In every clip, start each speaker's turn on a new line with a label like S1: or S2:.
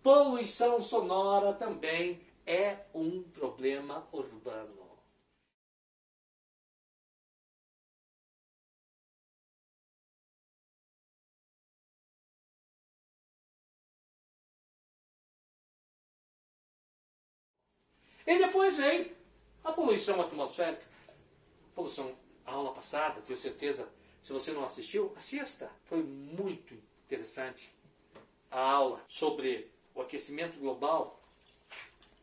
S1: poluição sonora também é um problema urbano. E depois vem a poluição atmosférica. A aula passada, tenho certeza, se você não assistiu, assista. Foi muito interessante a aula sobre o aquecimento global,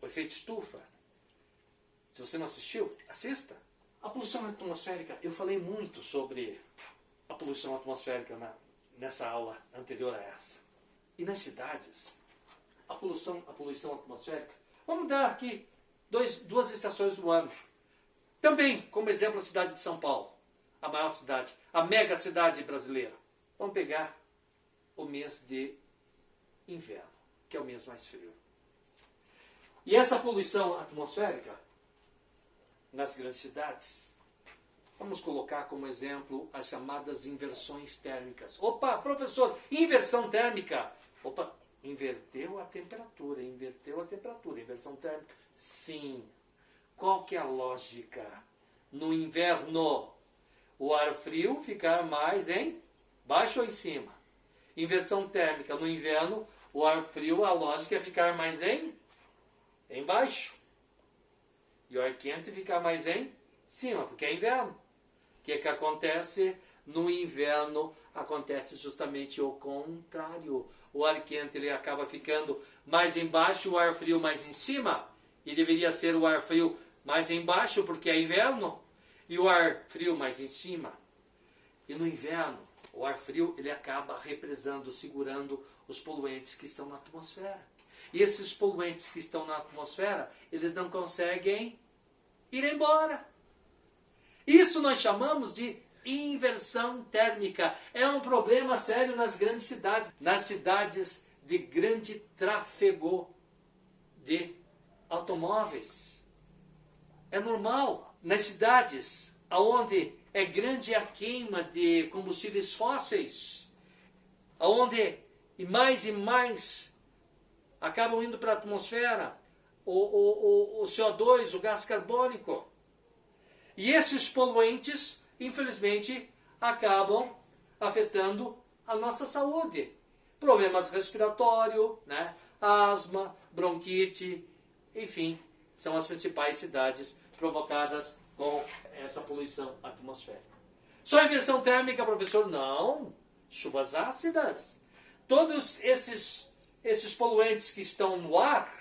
S1: o efeito estufa. Se você não assistiu, assista. A poluição atmosférica, eu falei muito sobre a poluição atmosférica nessa aula anterior a essa. E nas cidades, a poluição atmosférica, vamos dar aqui duas estações do ano. Também, como exemplo, a cidade de São Paulo, a maior cidade, a mega cidade brasileira. Vamos pegar o mês de inverno, que é o mês mais frio. E essa poluição atmosférica nas grandes cidades, vamos colocar como exemplo as chamadas inversões térmicas. Opa, professor, inversão térmica. Opa, inverteu a temperatura, inversão térmica. Sim. Qual que é a lógica? No inverno, o ar frio ficar mais em baixo ou em cima? Inversão térmica, no inverno, o ar frio, a lógica é ficar mais em baixo. E o ar quente ficar mais em cima, porque é inverno. O que acontece? No inverno acontece justamente o contrário. O ar quente ele acaba ficando mais embaixo, o ar frio mais em cima. E deveria ser o ar frio mais embaixo, porque é inverno. E o ar frio mais em cima. E no inverno, o ar frio ele acaba represando, segurando os poluentes que estão na atmosfera. E esses poluentes que estão na atmosfera, eles não conseguem ir embora. Isso nós chamamos de inversão térmica. É um problema sério nas grandes cidades. Nas cidades de grande tráfego de automóveis. É normal. Nas cidades onde é grande a queima de combustíveis fósseis, onde e mais acabam indo para a atmosfera o CO2, o gás carbônico. E esses poluentes, infelizmente, acabam afetando a nossa saúde. Problemas respiratórios, né? Asma, bronquite, enfim, são as principais cidades provocadas com essa poluição atmosférica. Só inversão térmica, professor? Não. Chuvas ácidas. Todos esses poluentes que estão no ar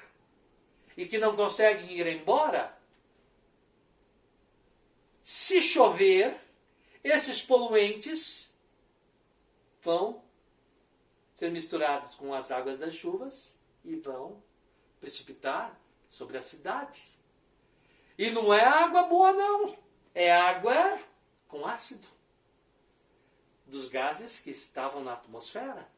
S1: e que não conseguem ir embora, se chover, esses poluentes vão ser misturados com as águas das chuvas e vão precipitar sobre a cidade. E não é água boa, não. É água com ácido dos gases que estavam na atmosfera.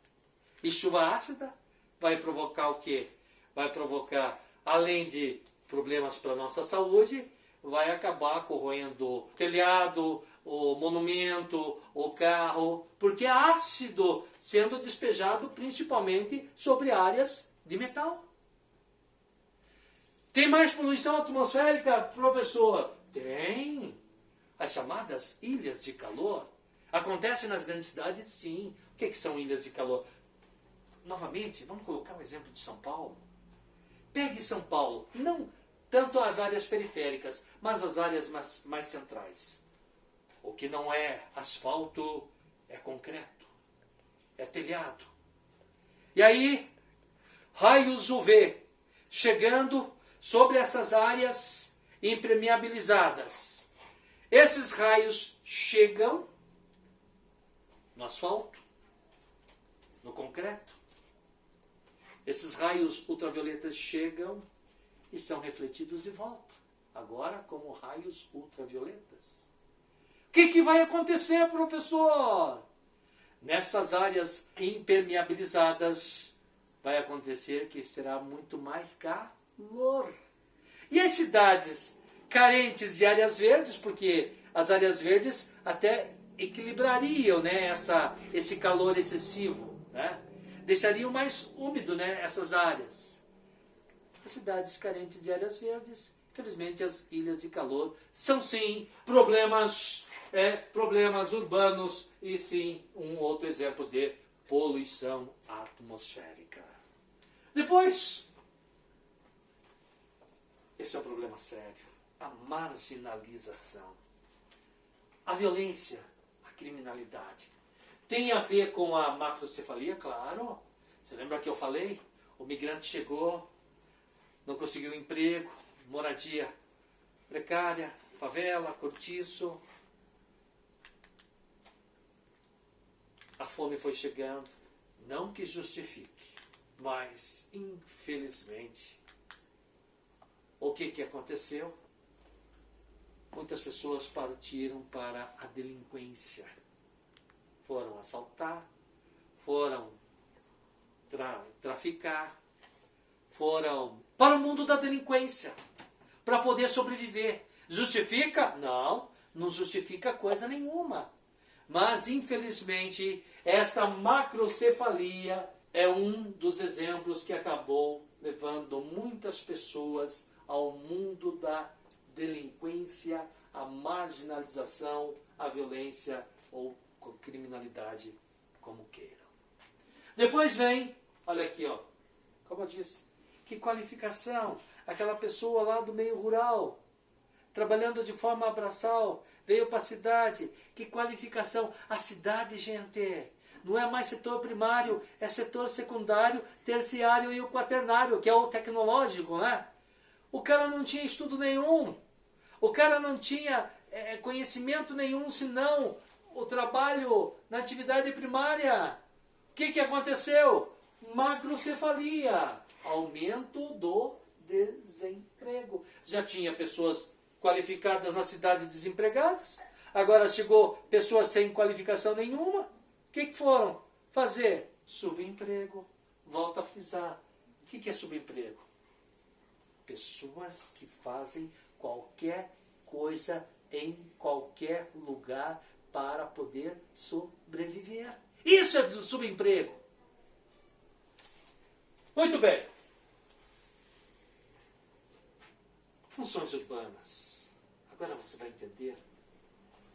S1: E chuva ácida vai provocar o quê? Vai provocar, além de problemas para a nossa saúde, vai acabar corroendo o telhado, o monumento, o carro, porque é ácido sendo despejado principalmente sobre áreas de metal. Tem mais poluição atmosférica, professor? Tem. As chamadas ilhas de calor. Acontece nas grandes cidades? Sim. O que são ilhas de calor? Novamente, vamos colocar o exemplo de São Paulo. Pegue São Paulo, não tanto as áreas periféricas, mas as áreas mais centrais. O que não é asfalto é concreto, é telhado. E aí, raios UV chegando sobre essas áreas impermeabilizadas. Esses raios chegam no asfalto, no concreto. Esses raios ultravioletas chegam e são refletidos de volta, agora como raios ultravioletas. O que vai acontecer, professor? Nessas áreas impermeabilizadas vai acontecer que será muito mais calor. E as cidades carentes de áreas verdes, porque as áreas verdes até equilibrariam, né, esse calor excessivo, né? deixariam mais úmido, né, essas áreas. As cidades carentes de áreas verdes, infelizmente as ilhas de calor são sim problemas urbanos e sim um outro exemplo de poluição atmosférica. Depois, esse é um problema sério, a marginalização, a violência, a criminalidade. Tem a ver com a macrocefalia, claro. Você lembra que eu falei? O migrante chegou, não conseguiu emprego, moradia precária, favela, cortiço. A fome foi chegando, não que justifique, mas infelizmente, o que aconteceu? Muitas pessoas partiram para a delinquência. Foram assaltar, foram traficar, foram para o mundo da delinquência, para poder sobreviver. Justifica? Não, não justifica coisa nenhuma. Mas, infelizmente, esta macrocefalia é um dos exemplos que acabou levando muitas pessoas ao mundo da delinquência, a marginalização, a violência ou criminalidade, como queiram. Depois vem, olha aqui, ó, como eu disse, que qualificação, aquela pessoa lá do meio rural, trabalhando de forma braçal, veio para a cidade, que qualificação. A cidade, gente, não é mais setor primário, é setor secundário, terciário e o quaternário, que é o tecnológico, né? O cara não tinha estudo nenhum, o cara não tinha conhecimento nenhum, senão o trabalho na atividade primária. O que aconteceu? Macrocefalia, aumento do desemprego. Já tinha pessoas qualificadas na cidade desempregadas, agora chegou pessoas sem qualificação nenhuma. O que foram fazer? Subemprego. Volto a frisar. O que é subemprego? Pessoas que fazem qualquer coisa em qualquer lugar para poder sobreviver. Isso é do subemprego. Muito bem. Funções urbanas. Agora você vai entender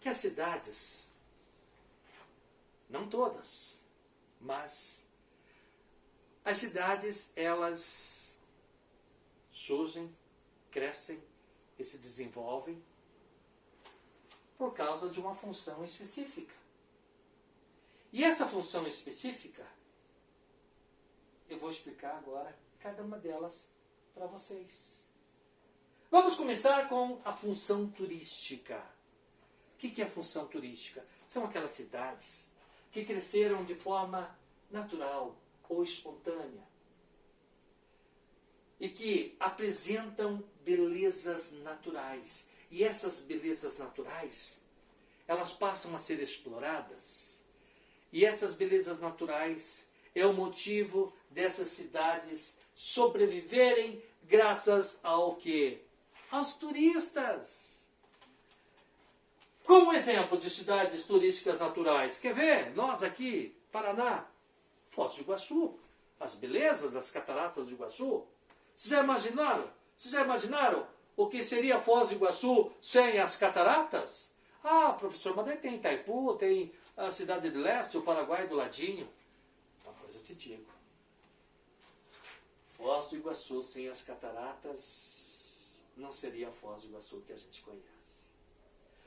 S1: que as cidades, não todas, mas as cidades, elas surgem, crescem e se desenvolvem por causa de uma função específica. E essa função específica, eu vou explicar agora cada uma delas para vocês. Vamos começar com a função turística. O que é a função turística? São aquelas cidades que cresceram de forma natural ou espontânea e que apresentam belezas naturais. E essas belezas naturais, elas passam a ser exploradas. E essas belezas naturais é o motivo dessas cidades sobreviverem graças ao quê? Aos turistas. Como exemplo de cidades turísticas naturais, quer ver? Nós aqui, Paraná, Foz do Iguaçu, as belezas das cataratas do Iguaçu. Vocês já imaginaram? Vocês já imaginaram o que seria Foz do Iguaçu sem as cataratas? Ah, professor, mas daí tem Itaipu, tem a Cidade do Leste, o Paraguai do ladinho. Uma coisa eu te digo. Foz do Iguaçu sem as cataratas não seria a Foz do Iguaçu que a gente conhece.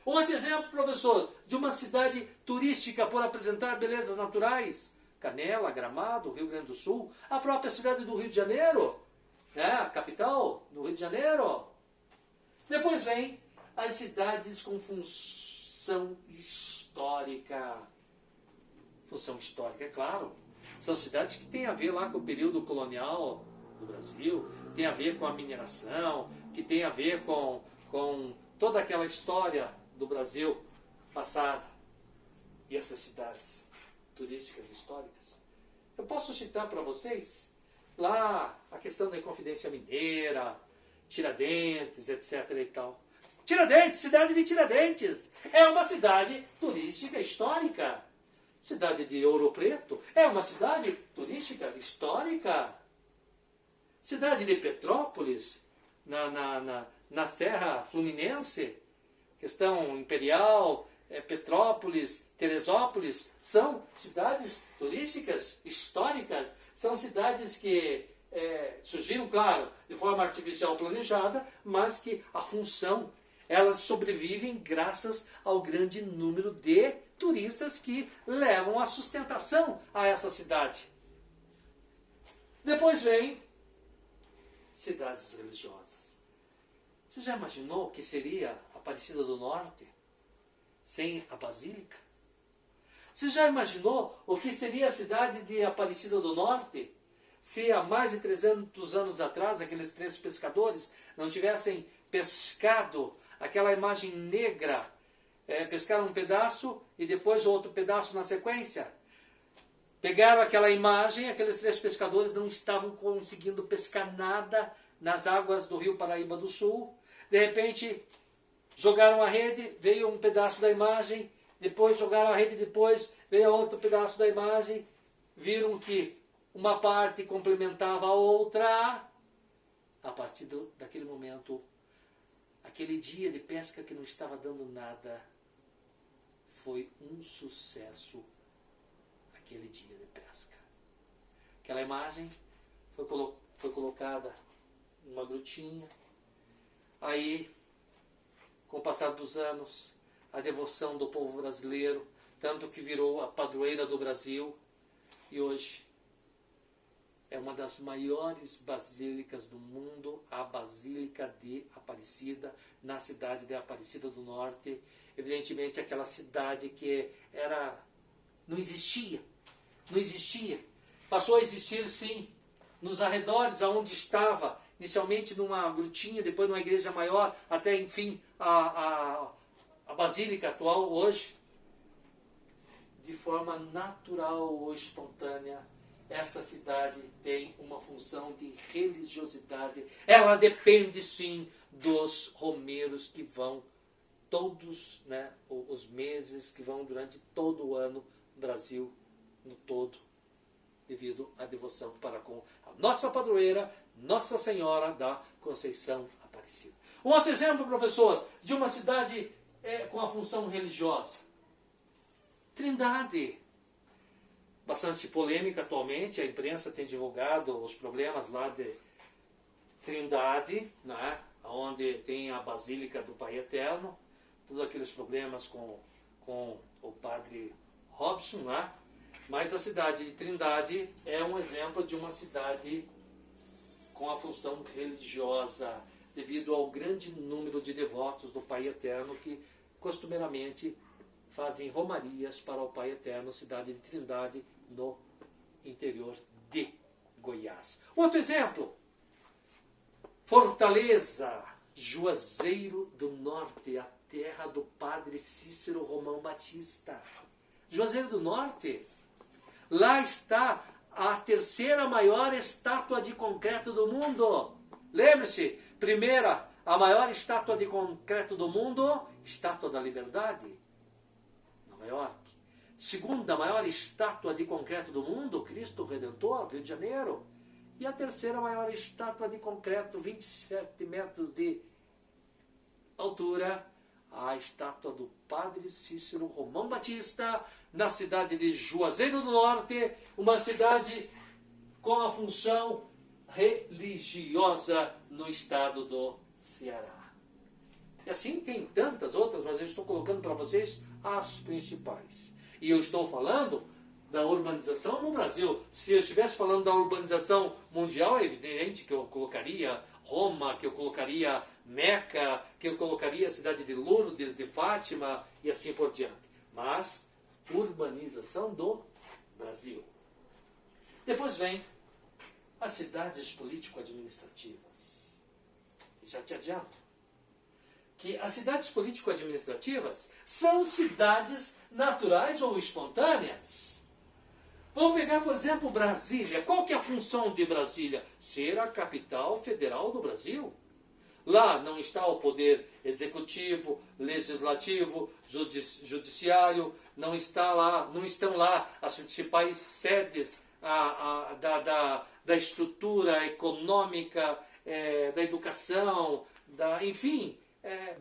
S1: Outro exemplo, professor, de uma cidade turística por apresentar belezas naturais. Canela, Gramado, Rio Grande do Sul. A própria cidade do Rio de Janeiro, né? A capital do Rio de Janeiro. Depois vem as cidades com função histórica. Função histórica, é claro. São cidades que têm a ver lá com o período colonial do Brasil, tem a ver com a mineração, que tem a ver com toda aquela história do Brasil passada. E essas cidades turísticas históricas. Eu posso citar para vocês lá a questão da Inconfidência Mineira, Tiradentes, etc. e tal. Tiradentes, cidade de Tiradentes, é uma cidade turística histórica. Cidade de Ouro Preto é uma cidade turística, histórica. Cidade de Petrópolis, na Serra Fluminense, questão imperial, Petrópolis, Teresópolis, são cidades turísticas, históricas, são cidades que surgiram, claro, de forma artificial planejada, mas que a função, elas sobrevivem graças ao grande número de turistas que levam a sustentação a essa cidade. Depois vem cidades religiosas. Você já imaginou o que seria Aparecida do Norte sem a Basílica? Você já imaginou o que seria a cidade de Aparecida do Norte se há mais de 300 anos atrás aqueles 3 pescadores não tivessem pescado aquela imagem negra, pescaram um pedaço e depois outro pedaço na sequência? Pegaram aquela imagem, aqueles 3 pescadores não estavam conseguindo pescar nada nas águas do Rio Paraíba do Sul. De repente, jogaram a rede, veio um pedaço da imagem, depois jogaram a rede, depois veio outro pedaço da imagem, viram que uma parte complementava a outra. A partir daquele momento, aquele dia de pesca que não estava dando nada, foi um sucesso aquele dia de pesca. Aquela imagem foi colocada numa grutinha. Aí, com o passar dos anos, a devoção do povo brasileiro, tanto que virou a padroeira do Brasil, e hoje é uma das maiores basílicas do mundo, a Basílica de Aparecida, na cidade de Aparecida do Norte. Evidentemente, aquela cidade que não existia. Passou a existir, sim, nos arredores, aonde estava, inicialmente numa grutinha, depois numa igreja maior, até, enfim, a basílica atual hoje. De forma natural ou espontânea, essa cidade tem uma função de religiosidade. Ela depende, sim, dos romeiros que vão todos, os meses, que vão durante todo o ano, Brasil no todo, devido à devoção para com a nossa padroeira, Nossa Senhora da Conceição Aparecida. Um outro exemplo, professor, de uma cidade com a função religiosa. Trindade. Bastante polêmica atualmente, a imprensa tem divulgado os problemas lá de Trindade, onde tem a Basílica do Pai Eterno, todos aqueles problemas com o padre Robson, mas a cidade de Trindade é um exemplo de uma cidade com a função religiosa, devido ao grande número de devotos do Pai Eterno que costumeiramente fazem romarias para o Pai Eterno, cidade de Trindade, no interior de Goiás. Outro exemplo, Fortaleza, Juazeiro do Norte, a terra do padre Cícero Romão Batista. Juazeiro do Norte, lá está a 3ª maior estátua de concreto do mundo. Lembre-se, primeira, a maior estátua de concreto do mundo, Estátua da Liberdade, Nova York. Segunda maior estátua de concreto do mundo, Cristo Redentor, Rio de Janeiro. E a 3ª maior estátua de concreto, 27 metros de altura, a estátua do padre Cícero Romão Batista, na cidade de Juazeiro do Norte, uma cidade com a função religiosa no estado do Ceará. E assim tem tantas outras, mas eu estou colocando para vocês as principais. E eu estou falando da urbanização no Brasil. Se eu estivesse falando da urbanização mundial, é evidente que eu colocaria Roma, que eu colocaria Meca, que eu colocaria a cidade de Lourdes, de Fátima e assim por diante. Mas urbanização do Brasil. Depois vem as cidades político-administrativas. Já te adianto que as cidades político-administrativas são cidades naturais ou espontâneas. Vamos pegar, por exemplo, Brasília. Qual que é a função de Brasília? Ser a capital federal do Brasil. Lá não está o poder executivo, legislativo, judiciário, não estão lá as principais sedes da estrutura econômica, da educação, enfim,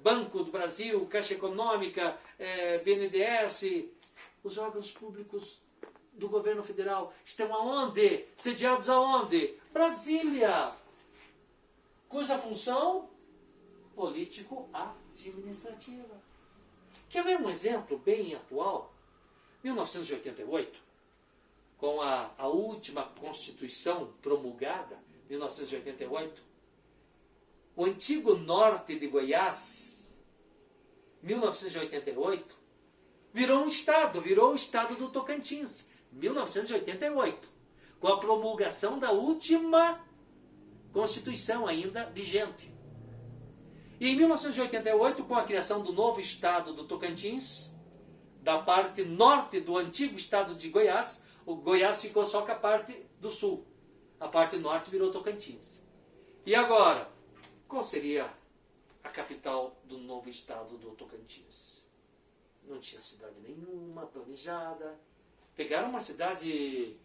S1: Banco do Brasil, Caixa Econômica, BNDES, os órgãos públicos do governo federal estão aonde? Sediados aonde? Brasília, cuja função político-administrativa. Quer ver um exemplo bem atual? 1988, com a última Constituição promulgada, 1988, o antigo norte de Goiás, 1988, virou o estado do Tocantins, 1988, com a promulgação da última Constituição ainda vigente. E em 1988, com a criação do novo estado do Tocantins, da parte norte do antigo estado de Goiás, o Goiás ficou só com a parte do sul. A parte norte virou Tocantins. E agora, qual seria a capital do novo estado do Tocantins? Não tinha cidade nenhuma planejada. Pegaram uma cidade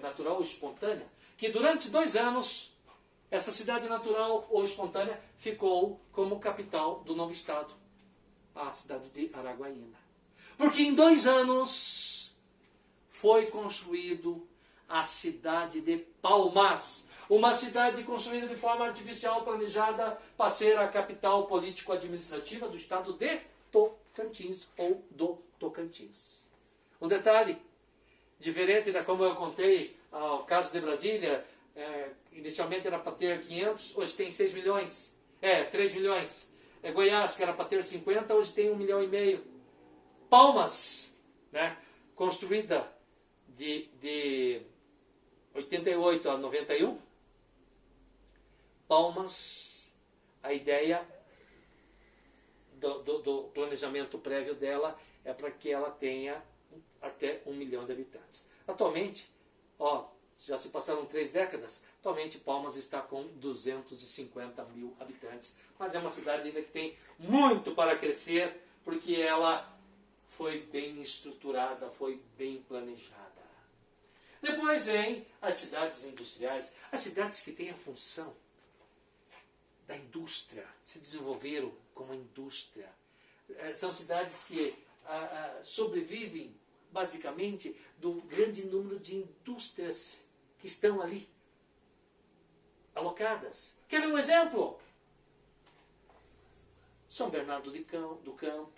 S1: natural ou espontânea, que durante 2 anos, essa cidade natural ou espontânea ficou como capital do novo estado, a cidade de Araguaína. Porque em 2 anos foi construído a cidade de Palmas, uma cidade construída de forma artificial, planejada para ser a capital político-administrativa do estado de Tocantins ou do Tocantins. Um detalhe, diferente da como eu contei ao caso de Brasília, inicialmente era para ter 500, hoje tem 6 milhões, 3 milhões. Goiás, que era para ter 50, hoje tem 1,5 milhão. Palmas, né, construída de 88 a 91, Palmas, a ideia do planejamento prévio dela é para que ela tenha até 1 milhão de habitantes. Atualmente, já se passaram 3 décadas, atualmente Palmas está com 250 mil habitantes. Mas é uma cidade ainda que tem muito para crescer, porque ela foi bem estruturada, foi bem planejada. Depois vem as cidades industriais, as cidades que têm a função da indústria, se desenvolveram como indústria. São cidades que sobrevivem basicamente do grande número de indústrias que estão ali alocadas. Quer ver um exemplo? São Bernardo do Campo,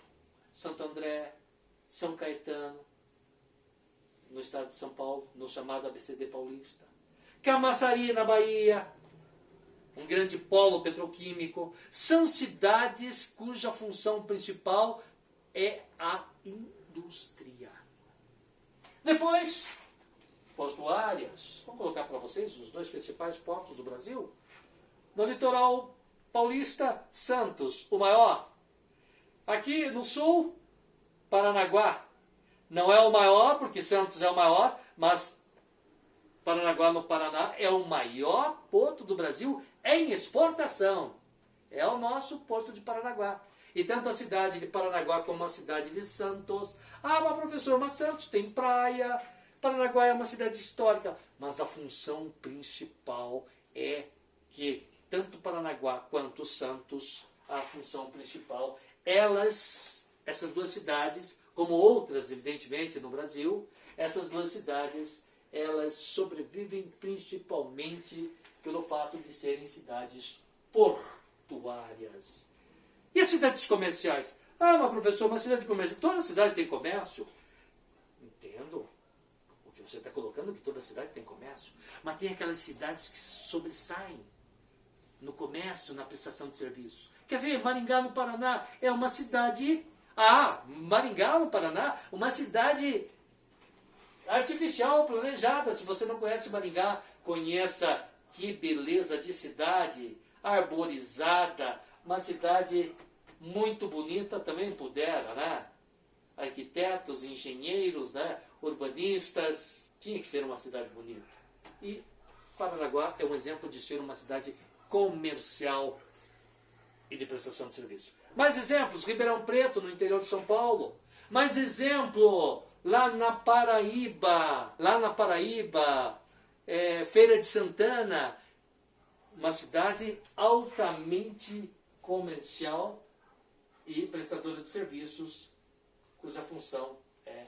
S1: Santo André, São Caetano, no estado de São Paulo, no chamado ABCD paulista. Camaçari, na Bahia, um grande polo petroquímico. São cidades cuja função principal é a indústria. Depois, portuárias. Vou colocar para vocês os 2 principais portos do Brasil. No litoral paulista, Santos, o maior. Aqui no sul, Paranaguá. Não é o maior, porque Santos é o maior, mas Paranaguá, no Paraná, é o maior porto do Brasil em exportação. É o nosso porto de Paranaguá. E tanto a cidade de Paranaguá como a cidade de Santos. Mas professor, mas Santos tem praia. Paranaguá é uma cidade histórica. Mas a função principal é que tanto Paranaguá quanto Santos, a função principal, essas 2 cidades, como outras, evidentemente, no Brasil, essas 2 cidades, elas sobrevivem principalmente pelo fato de serem cidades portuárias. E as cidades comerciais? Mas professor, uma cidade comercial, toda cidade tem comércio? Entendo o que você está colocando, que toda cidade tem comércio. Mas tem aquelas cidades que sobressaem no comércio, na prestação de serviço. Quer ver? Maringá, no Paraná, é uma cidade... Maringá, no Paraná, uma cidade artificial, planejada. Se você não conhece Maringá, conheça. Que beleza de cidade, arborizada, uma cidade muito bonita, também pudera, né? Arquitetos, engenheiros, né? Urbanistas, tinha que ser uma cidade bonita. E Paranaguá é um exemplo de ser uma cidade comercial e de prestação de serviço. Mais exemplos, Ribeirão Preto, no interior de São Paulo. Mais exemplo, lá na Paraíba, Feira de Santana, uma cidade altamente comercial e prestadora de serviços, cuja função é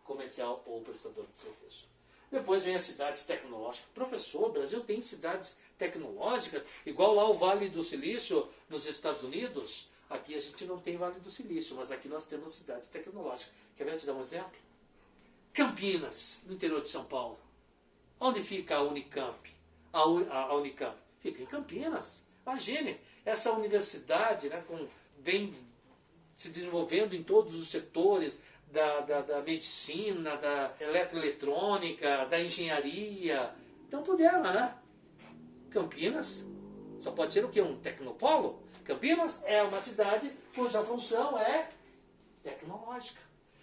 S1: comercial ou prestadora de serviço. Depois vem as cidades tecnológicas. Professor, o Brasil tem cidades tecnológicas, igual lá o Vale do Silício, nos Estados Unidos. Aqui a gente não tem Vale do Silício, mas aqui nós temos cidades tecnológicas. Quer ver eu te dar um exemplo? Campinas, no interior de São Paulo. Onde fica a Unicamp? A Unicamp fica em Campinas. Imagine, essa universidade, né, vem se desenvolvendo em todos os setores da medicina, da eletroeletrônica, da engenharia. Então puderam, né? Campinas só pode ser o quê? Um tecnopolo? Campinas é uma cidade cuja função é tecnológica.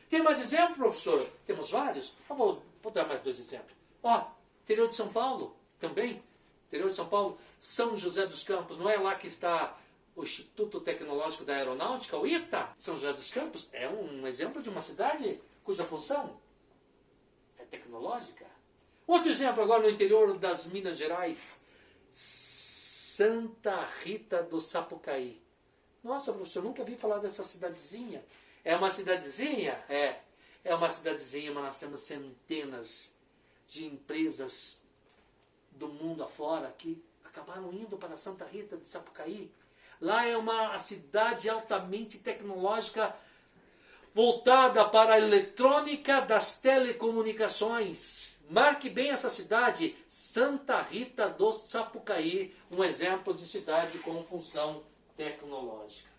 S1: Tem mais exemplos, professor? Temos vários. Eu vou dar mais 2 exemplos. Interior de São Paulo, também. Interior de São Paulo, São José dos Campos, não é lá que está o Instituto Tecnológico da Aeronáutica, o ITA? São José dos Campos é um exemplo de uma cidade cuja função é tecnológica. Outro exemplo agora no interior das Minas Gerais, Santa Rita do Sapucaí. Nossa, professor, nunca vi falar dessa cidadezinha. É uma cidadezinha? É uma cidadezinha, mas nós temos centenas de empresas do mundo afora que acabaram indo para Santa Rita do Sapucaí. Lá é uma cidade altamente tecnológica, voltada para a eletrônica das telecomunicações. Marque bem essa cidade, Santa Rita do Sapucaí, um exemplo de cidade com função tecnológica.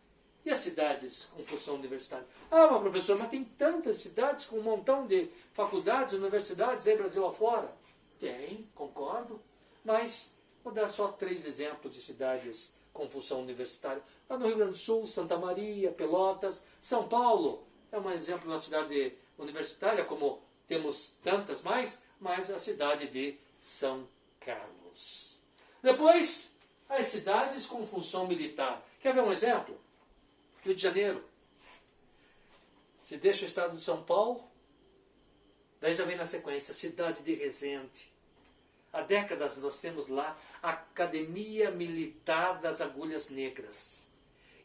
S1: E as cidades com função universitária? Mas professor, mas tem tantas cidades com um montão de faculdades, universidades aí Brasil afora. Tem, concordo, mas vou dar só 3 exemplos de cidades com função universitária. Lá no Rio Grande do Sul, Santa Maria, Pelotas, São Paulo é um exemplo de uma cidade universitária, como temos tantas mais, mas a cidade de São Carlos. Depois, as cidades com função militar. Quer ver um exemplo? Rio de Janeiro. Se deixa o estado de São Paulo, daí já vem na sequência, cidade de Resende. Há décadas nós temos lá a Academia Militar das Agulhas Negras.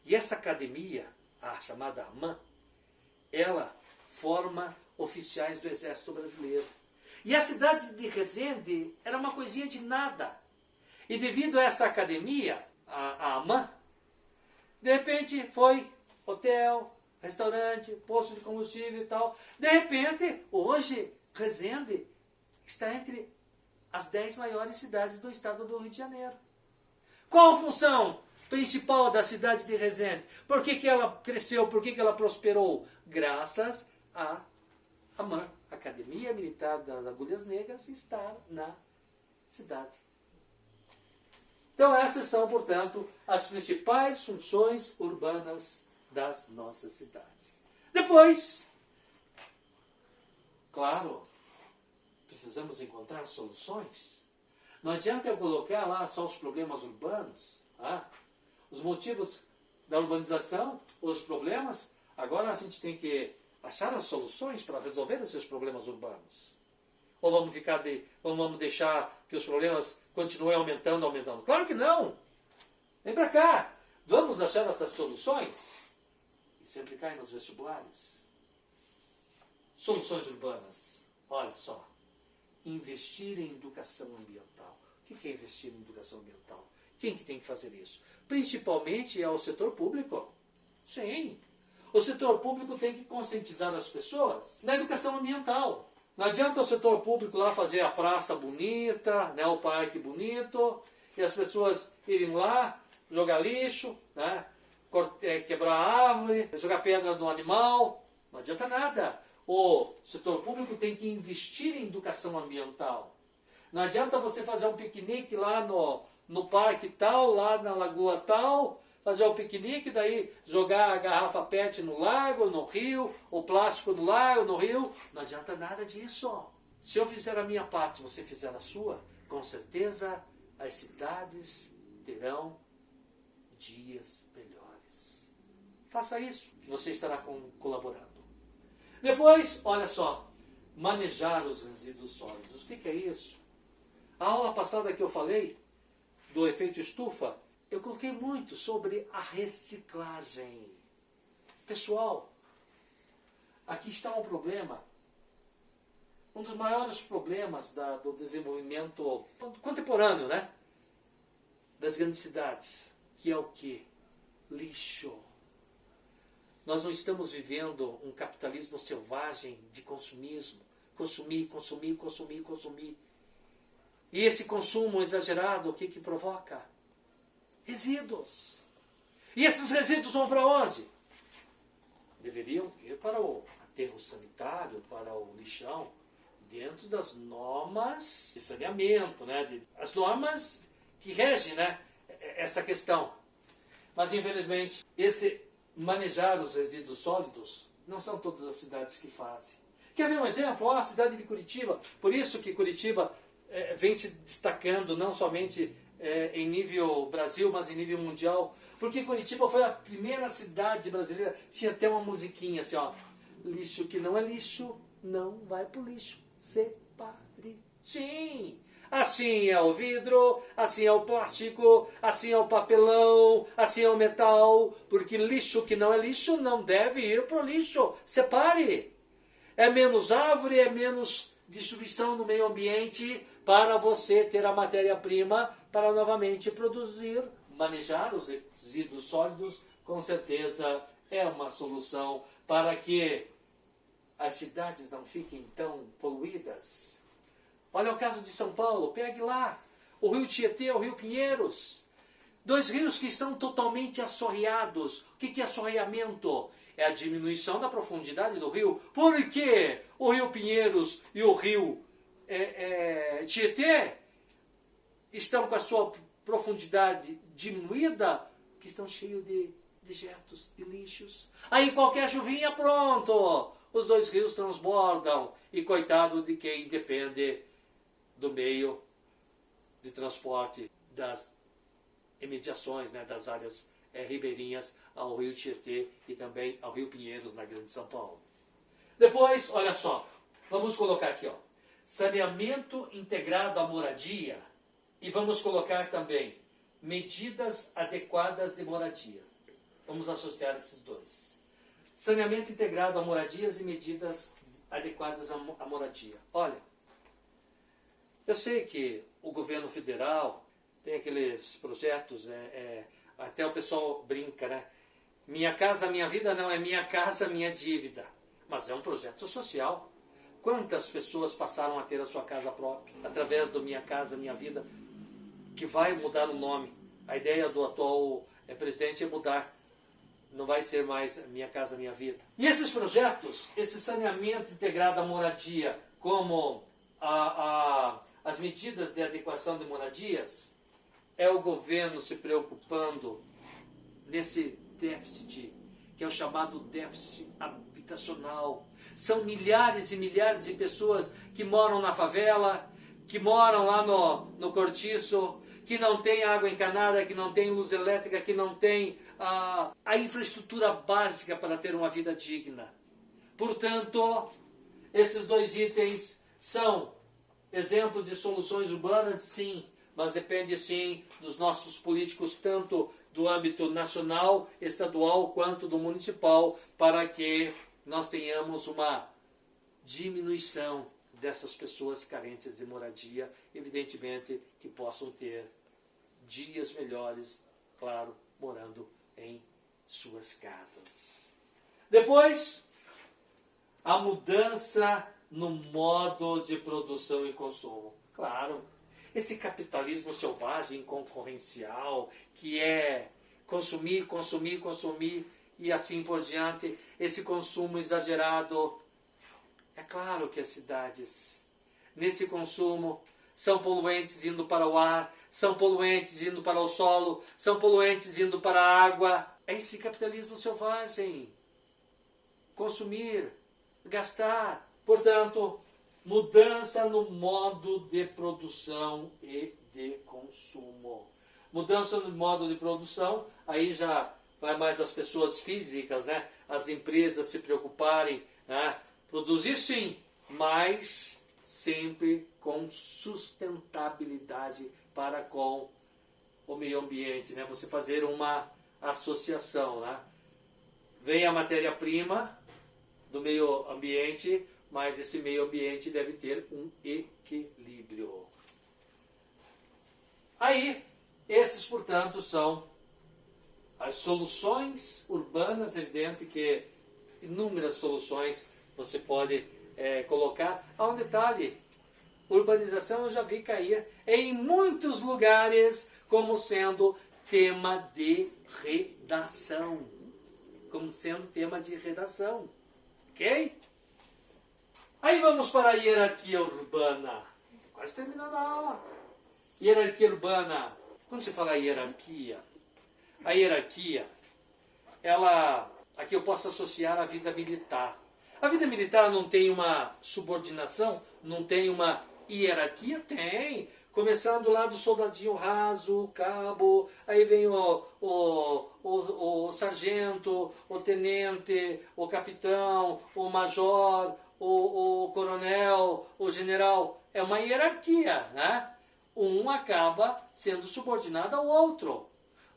S1: E essa academia, a chamada AMAN, ela forma oficiais do Exército Brasileiro. E a cidade de Resende era uma coisinha de nada. E devido a essa academia, a AMAN, de repente foi hotel, restaurante, posto de combustível e tal. De repente, hoje, Resende está entre as 10 maiores cidades do estado do Rio de Janeiro. Qual a função principal da cidade de Resende? Por que ela cresceu? Por que ela prosperou? Graças à AMAN, Academia Militar das Agulhas Negras, está na cidade. Então essas são, portanto, as principais funções urbanas das nossas cidades. Depois, claro, precisamos encontrar soluções. Não adianta eu colocar lá só os problemas urbanos, os motivos da urbanização, os problemas. Agora a gente tem que achar as soluções para resolver esses problemas urbanos. Ou vamos deixar que os problemas continuem aumentando? Claro que não! Vem para cá! Vamos achar essas soluções? E sempre cai nos vestibulares. Soluções urbanas. Olha só. Investir em educação ambiental. O que é investir em educação ambiental? Quem que tem que fazer isso? Principalmente é o setor público. Sim. O setor público tem que conscientizar as pessoas na educação ambiental. Não adianta o setor público lá fazer a praça bonita, né, o parque bonito, e as pessoas irem lá, jogar lixo, né, quebrar árvore, jogar pedra no animal. Não adianta nada. O setor público tem que investir em educação ambiental. Não adianta você fazer um piquenique lá no parque tal, lá na lagoa tal, fazer o piquenique, daí jogar a garrafa PET no lago, no rio, o plástico no lago, no rio. Não adianta nada disso. Se eu fizer a minha parte, você fizer a sua, com certeza as cidades terão dias melhores. Faça isso, você estará colaborando. Depois, olha só, manejar os resíduos sólidos. O que é isso? A aula passada que eu falei do efeito estufa, eu coloquei muito sobre a reciclagem. Pessoal, aqui está um problema. Um dos maiores problemas do desenvolvimento contemporâneo, né? Das grandes cidades, que é o quê? Lixo. Nós não estamos vivendo um capitalismo selvagem de consumismo. Consumir, consumir, consumir, consumir. E esse consumo exagerado, o que provoca? Resíduos. E esses resíduos vão para onde? Deveriam ir para o aterro sanitário, para o lixão, dentro das normas de saneamento, né? As normas que regem, né, essa questão. Mas, infelizmente, esse manejar os resíduos sólidos não são todas as cidades que fazem. Quer ver um exemplo? A cidade de Curitiba. Por isso que Curitiba vem se destacando não somente em nível Brasil, mas em nível mundial. Porque Curitiba foi a primeira cidade brasileira. Tinha até uma musiquinha assim, ó. Lixo que não é lixo, não vai pro lixo. Separe. Sim! Assim é o vidro, assim é o plástico, assim é o papelão, assim é o metal. Porque lixo que não é lixo não deve ir pro lixo. Separe! É menos árvore, é menos destruição no meio ambiente para você ter a matéria-prima para novamente produzir. Manejar os resíduos sólidos, com certeza, é uma solução para que as cidades não fiquem tão poluídas. Olha o caso de São Paulo, pegue lá, o Rio Tietê, o Rio Pinheiros. Dois rios que estão totalmente assoreados. O que é assoreamento? É a diminuição da profundidade do rio. Por que o Rio Pinheiros e o Rio Tietê estão com a sua profundidade diminuída? Que estão cheios de dejetos e lixos. Aí qualquer chuvinha, pronto! Os dois rios transbordam. E coitado de quem depende do meio de transporte das imediações, né, das áreas ribeirinhas ao Rio Tietê e também ao Rio Pinheiros, na Grande São Paulo. Depois, olha só, vamos colocar aqui, ó, saneamento integrado à moradia, e vamos colocar também medidas adequadas de moradia. Vamos associar esses dois. Saneamento integrado a moradias e medidas adequadas à moradia. Olha, eu sei que o governo federal tem aqueles projetos, até o pessoal brinca, né? Minha casa, minha vida, não é minha casa, minha dívida. Mas é um projeto social. Quantas pessoas passaram a ter a sua casa própria através do Minha Casa, Minha Vida, que vai mudar o nome. A ideia do atual presidente é mudar. Não vai ser mais Minha Casa, Minha Vida. E esses projetos, esse saneamento integrado à moradia, como as medidas de adequação de moradias, é o governo se preocupando nesse déficit, que é o chamado déficit habitacional. São milhares e milhares de pessoas que moram na favela, que moram lá no cortiço, que não tem água encanada, que não tem luz elétrica, que não tem a infraestrutura básica para ter uma vida digna. Portanto, esses dois itens são exemplos de soluções urbanas, sim, mas depende sim dos nossos políticos, tanto do âmbito nacional, estadual, quanto do municipal, para que nós tenhamos uma diminuição dessas pessoas carentes de moradia, evidentemente que possam ter dias melhores, claro, morando em suas casas. Depois, a mudança no modo de produção e consumo. Claro, esse capitalismo selvagem, concorrencial, que é consumir, consumir, consumir e assim por diante, esse consumo exagerado. É claro que as cidades, nesse consumo, são poluentes indo para o ar, são poluentes indo para o solo, são poluentes indo para a água. É esse capitalismo selvagem. Consumir, gastar. Portanto, mudança no modo de produção e de consumo. mudança no modo de produção, aí já vai mais as pessoas físicas, né? As empresas se preocuparem, né? Produzir sim, mas sempre com sustentabilidade para com o meio ambiente, né? Você fazer uma associação, né? Vem a matéria-prima do meio ambiente, mas esse meio ambiente deve ter um equilíbrio. Aí, esses, portanto, são as soluções urbanas. Evidente que inúmeras soluções você pode colocar. Há um detalhe: urbanização eu já vi cair em muitos lugares como sendo tema de redação. Como sendo tema de redação. Ok? Aí vamos para a hierarquia urbana. Quase terminando a aula. Hierarquia urbana. Quando se fala hierarquia, a hierarquia, ela, aqui eu posso associar à vida militar. A vida militar não tem uma subordinação? Não tem uma hierarquia? Tem. Começando lá do soldadinho raso, o cabo, aí vem o sargento, o tenente, o capitão, o major, o coronel, o general. É uma hierarquia, né? Um acaba sendo subordinado ao outro.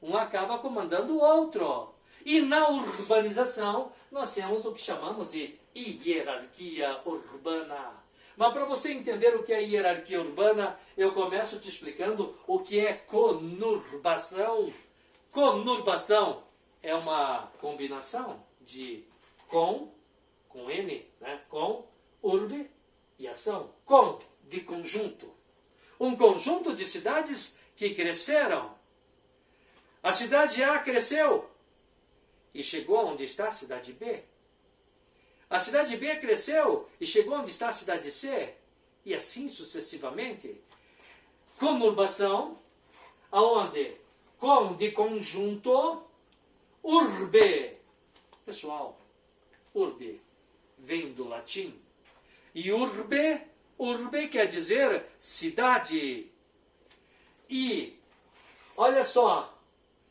S1: Um acaba comandando o outro. E na urbanização, nós temos o que chamamos de hierarquia urbana. Mas para você entender o que é hierarquia urbana, eu começo te explicando o que é conurbação. Conurbação é uma combinação de com N, né? Com, urbe e ação. Com, de conjunto. Um conjunto de cidades que cresceram. A cidade A cresceu e chegou onde está a cidade B. A cidade B cresceu e chegou onde está a cidade C. E assim sucessivamente. Conurbação, aonde com de conjunto, urbe. Pessoal, urbe vem do latim. E urbe quer dizer cidade. E, olha só,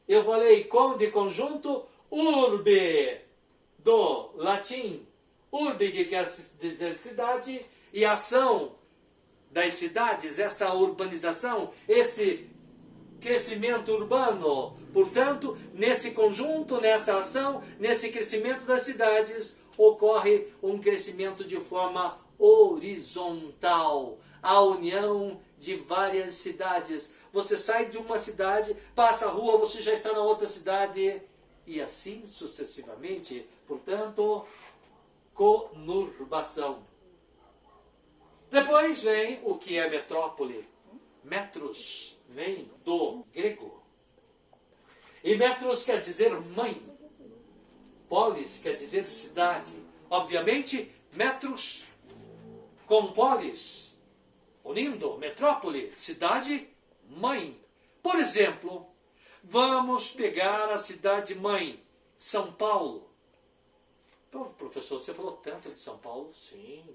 S1: eu falei com de conjunto, urbe, do latim. Urbe, que quer dizer cidade, e ação das cidades, essa urbanização, esse crescimento urbano. Portanto, nesse conjunto, nessa ação, nesse crescimento das cidades, ocorre um crescimento de forma horizontal. A união de várias cidades. Você sai de uma cidade, passa a rua, você já está na outra cidade, e assim sucessivamente. Portanto, conurbação. Depois vem o que é metrópole. Metros vem do grego. E metros quer dizer mãe. Polis quer dizer cidade. Obviamente, metros com polis, unindo metrópole, cidade, mãe. Por exemplo, vamos pegar a cidade mãe, São Paulo. Então, professor, você falou tanto de São Paulo? Sim.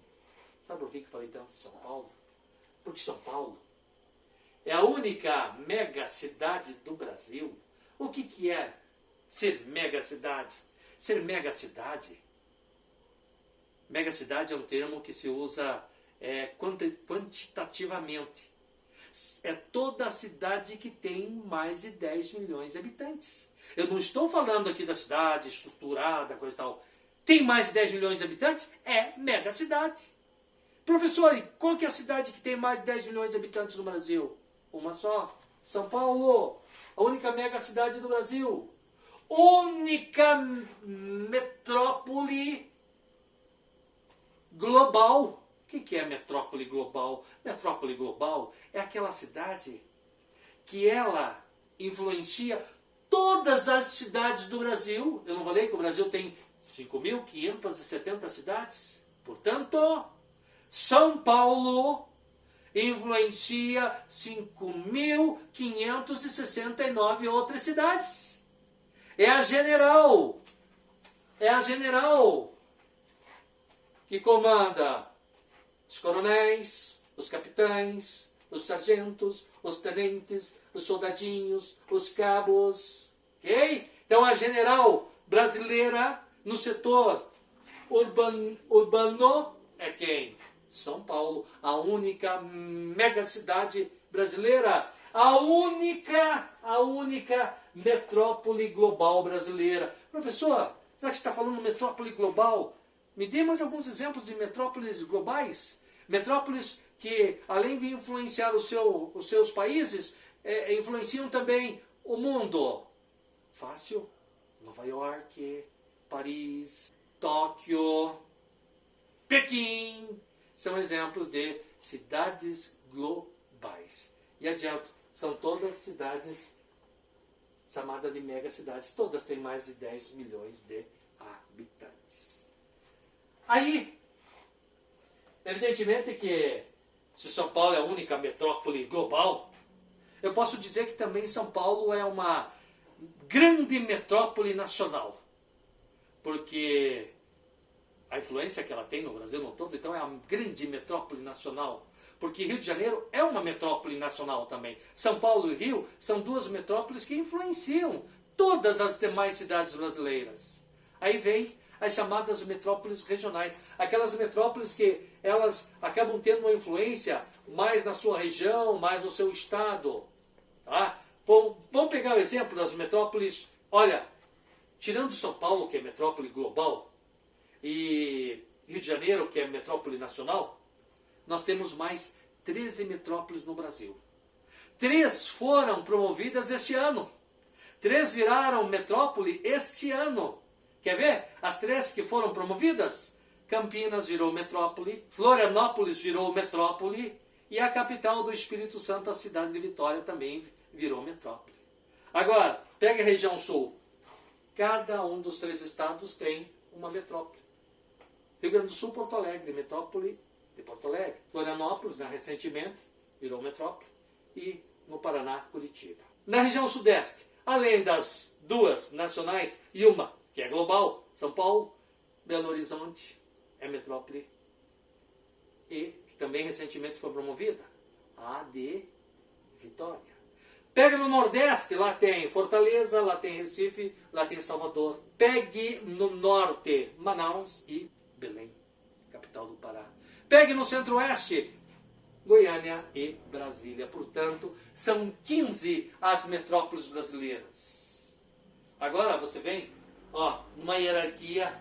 S1: Sabe por que eu falei tanto de São Paulo? Porque São Paulo é a única mega cidade do Brasil. O que é ser mega cidade? Ser mega cidade. Mega cidade é um termo que se usa quantitativamente. É toda a cidade que tem mais de 10 milhões de habitantes. Eu não estou falando aqui da cidade estruturada, coisa e tal. Tem mais de 10 milhões de habitantes? É mega cidade. Professor, e qual que é a cidade que tem mais de 10 milhões de habitantes no Brasil? Uma só. São Paulo. A única mega cidade do Brasil. Única metrópole global. O que é metrópole global? Metrópole global é aquela cidade que ela influencia todas as cidades do Brasil. Eu não falei que o Brasil tem 5.570 cidades? Portanto, São Paulo influencia 5.569 outras cidades. É a general que comanda os coronéis, os capitães, os sargentos, os tenentes, os soldadinhos, os cabos. Ok? Então a general brasileira no setor urbano é quem? São Paulo, a única megacidade brasileira, a única metrópole global brasileira. Professor, já que você está falando metrópole global, me dê mais alguns exemplos de metrópoles globais. Metrópoles que, além de influenciar os seus países, influenciam também o mundo. Fácil. Nova York, Paris, Tóquio, Pequim. São exemplos de cidades globais. E adianto, são todas cidades chamadas de megacidades. Todas têm mais de 10 milhões de habitantes. Aí, evidentemente que se São Paulo é a única metrópole global, eu posso dizer que também São Paulo é uma grande metrópole nacional. Porque a influência que ela tem no Brasil no todo, então é uma grande metrópole nacional. Porque Rio de Janeiro é uma metrópole nacional também. São Paulo e Rio são duas metrópoles que influenciam todas as demais cidades brasileiras. Aí vem as chamadas metrópoles regionais. Aquelas metrópoles que elas acabam tendo uma influência mais na sua região, mais no seu estado. Tá? Bom, vamos pegar o exemplo das metrópoles. Olha, tirando São Paulo, que é metrópole global, e Rio de Janeiro, que é metrópole nacional, nós temos mais 13 metrópoles no Brasil. 3 foram promovidas este ano. 3 viraram metrópole este ano. Quer ver? As 3 que foram promovidas? Campinas virou metrópole, Florianópolis virou metrópole e a capital do Espírito Santo, a cidade de Vitória, também virou metrópole. Agora, pega a região sul. Cada um dos 3 estados tem uma metrópole. Rio Grande do Sul, Porto Alegre, metrópole de Porto Alegre. Florianópolis, recentemente, virou metrópole. E no Paraná, Curitiba. Na região sudeste, além das 2 nacionais e uma que é global, São Paulo, Belo Horizonte é metrópole. E que também recentemente foi promovida, a de Vitória. Pega no Nordeste, lá tem Fortaleza, lá tem Recife, lá tem Salvador. Pegue no Norte, Manaus e Belém, capital do Pará. Pegue no Centro-Oeste, Goiânia e Brasília. Portanto, são 15 as metrópoles brasileiras. Agora você vem, numa hierarquia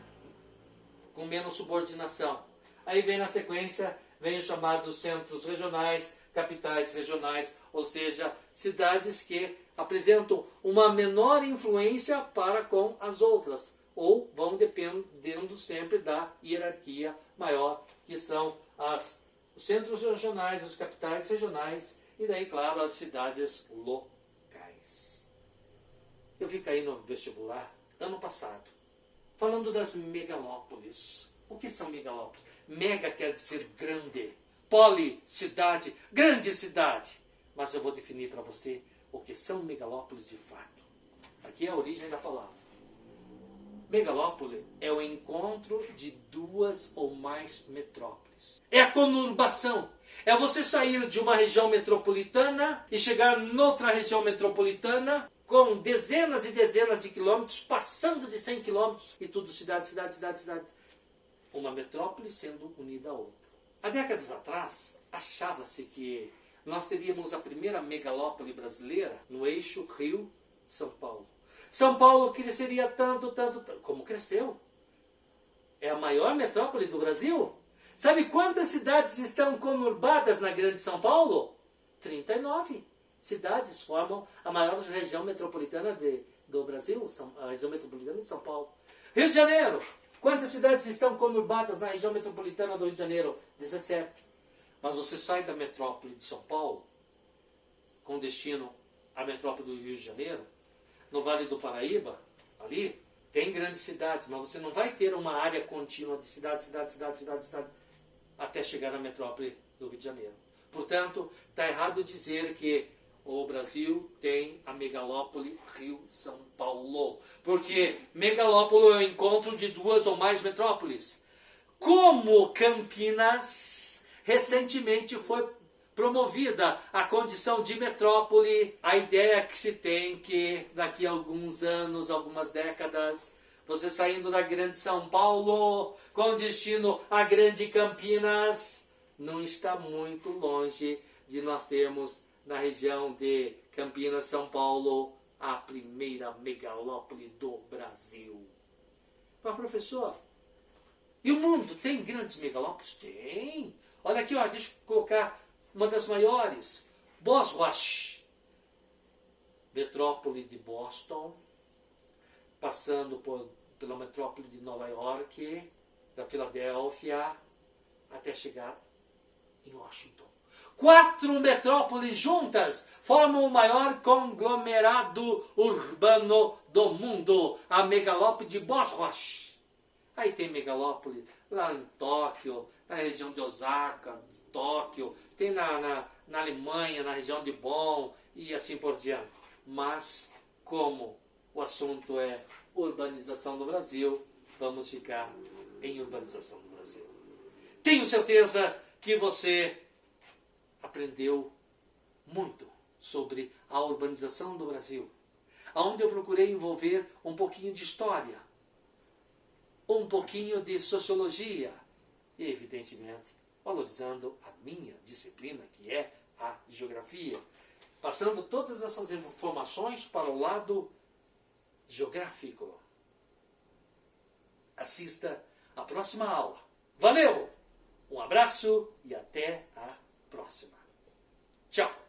S1: com menos subordinação. Aí vem na sequência, vem os chamados centros regionais, capitais regionais, ou seja, cidades que apresentam uma menor influência para com as outras, ou vão dependendo sempre da hierarquia maior, que são os centros regionais, os capitais regionais, e daí, claro, as cidades locais. Eu vi cair no vestibular ano passado, falando das megalópolis. O que são megalópolis? Mega quer dizer grande. Poli, cidade, grande cidade. Mas eu vou definir para você o que são megalópolis de fato. Aqui é a origem da palavra. Megalópole é o encontro de 2 ou mais metrópoles. É a conurbação. É você sair de uma região metropolitana e chegar noutra região metropolitana com dezenas e dezenas de quilômetros, passando de 100 quilômetros, e tudo cidade, cidade, cidade, cidade. Uma metrópole sendo unida a outra. Há décadas atrás, achava-se que nós teríamos a primeira megalópole brasileira no eixo Rio-São Paulo. São Paulo cresceria tanto, tanto, tanto, como cresceu. É a maior metrópole do Brasil. Sabe quantas cidades estão conurbadas na Grande São Paulo? 39 cidades formam a maior região metropolitana do Brasil, a região metropolitana de São Paulo. Rio de Janeiro. Quantas cidades estão conurbadas na região metropolitana do Rio de Janeiro? 17. Mas você sai da metrópole de São Paulo, com destino à metrópole do Rio de Janeiro, no Vale do Paraíba, ali, tem grandes cidades, mas você não vai ter uma área contínua de cidade, cidade, cidade, cidade, cidade, até chegar na metrópole do Rio de Janeiro. Portanto, está errado dizer que o Brasil tem a megalópole Rio-São Paulo, porque megalópole é o encontro de 2 ou mais metrópoles. Como Campinas recentemente foi promovida a condição de metrópole, a ideia que se tem que daqui a alguns anos, algumas décadas, você saindo da grande São Paulo, com destino à grande Campinas, não está muito longe de nós termos na região de Campinas, São Paulo, a primeira megalópole do Brasil. Mas, professor, e o mundo tem grandes megalópolis? Tem. Olha aqui, ó, deixa eu colocar uma das maiores. Boston, metrópole de Boston, passando pela metrópole de Nova York, da Filadélfia, até chegar em Washington. 4 metrópoles juntas formam o maior conglomerado urbano do mundo, a megalópole de Boston. Aí tem megalópole lá em Tóquio, na região de Osaka, Tóquio, tem na Alemanha, na região de Bonn e assim por diante. Mas, como o assunto é urbanização do Brasil, vamos ficar em urbanização do Brasil. Tenho certeza que você aprendeu muito sobre a urbanização do Brasil, onde eu procurei envolver um pouquinho de história, um pouquinho de sociologia e, evidentemente, valorizando a minha disciplina, que é a geografia, passando todas essas informações para o lado geográfico. Assista a próxima aula. Valeu! Um abraço e até a próxima. Tchau!